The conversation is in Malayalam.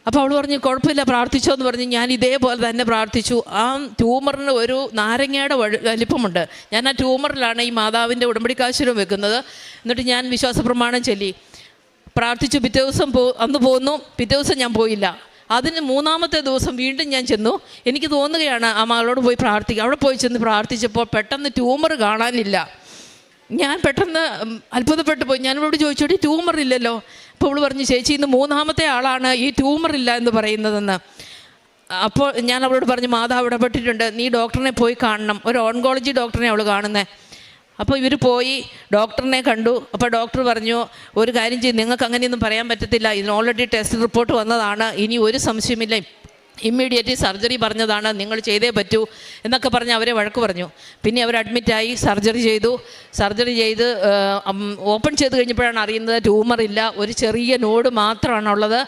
അപ്പോൾ അവൾ പറഞ്ഞു കുഴപ്പമില്ല പ്രാർത്ഥിച്ചോ എന്ന് പറഞ്ഞ് ഞാൻ ഇതേപോലെ തന്നെ പ്രാർത്ഥിച്ചു. ആ ട്യൂമറിന് ഒരു നാരങ്ങയുടെ വലിപ്പമുണ്ട്. ഞാൻ ആ ട്യൂമറിലാണ് ഈ മാതാവിൻ്റെ ഉടമ്പടിക്കാശുരം വെക്കുന്നത്. എന്നിട്ട് ഞാൻ വിശ്വാസ പ്രമാണം ചൊല്ലി പ്രാർത്ഥിച്ചു. പിറ്റേ ദിവസം അന്ന് പോന്നു. പിറ്റേ ദിവസം ഞാൻ പോയില്ല. അതിന് മൂന്നാമത്തെ ദിവസം വീണ്ടും ഞാൻ ചെന്നു. എനിക്ക് തോന്നുകയാണ് ആ മകളോട് പോയി പ്രാർത്ഥിക്കുക. അവിടെ പോയി ചെന്ന് പ്രാർത്ഥിച്ചപ്പോൾ പെട്ടെന്ന് ട്യൂമർ കാണാനില്ല. ഞാൻ പെട്ടെന്ന് അത്ഭുതപ്പെട്ടു പോയി. ഞാനിവളോട് ചോദിച്ചോടി ട്യൂമർ ഇല്ലല്ലോ. അപ്പോൾ അവൾ പറഞ്ഞു ചേച്ചി ഇന്ന് മൂന്നാമത്തെ ആളാണ് ഈ ട്യൂമർ ഇല്ല എന്ന് പറയുന്നതെന്ന്. അപ്പോൾ ഞാൻ അവളോട് പറഞ്ഞു മാതാവ് ഇടപെട്ടിട്ടുണ്ട്, നീ ഡോക്ടറിനെ പോയി കാണണം. ഒരു ഓൺകോളജി ഡോക്ടറിനെ അവൾ കാണുന്നത്. അപ്പോൾ ഇവർ പോയി ഡോക്ടറിനെ കണ്ടു. അപ്പോൾ ഡോക്ടർ പറഞ്ഞു ഒരു കാര്യം ചെയ്യും, നിങ്ങൾക്ക് അങ്ങനെയൊന്നും പറയാൻ പറ്റത്തില്ല, ഇതിന് ഓൾറെഡി ടെസ്റ്റ് റിപ്പോർട്ട് വന്നതാണ്, ഇനി ഒരു സംശയമില്ല, ഇമ്മീഡിയറ്റ്ലി സർജറി പറഞ്ഞതാണ്, നിങ്ങൾ ചെയ്തേ പറ്റൂ എന്നൊക്കെ പറഞ്ഞ് അവരെ വഴക്ക് പറഞ്ഞു. പിന്നെ അവർ അഡ്മിറ്റായി സർജറി ചെയ്തു. സർജറി ചെയ്ത് ഓപ്പൺ ചെയ്ത് കഴിഞ്ഞപ്പോഴാണ് അറിയുന്നത് ട്യൂമർ ഇല്ല, ഒരു ചെറിയ നോഡ് മാത്രമാണുള്ളത്.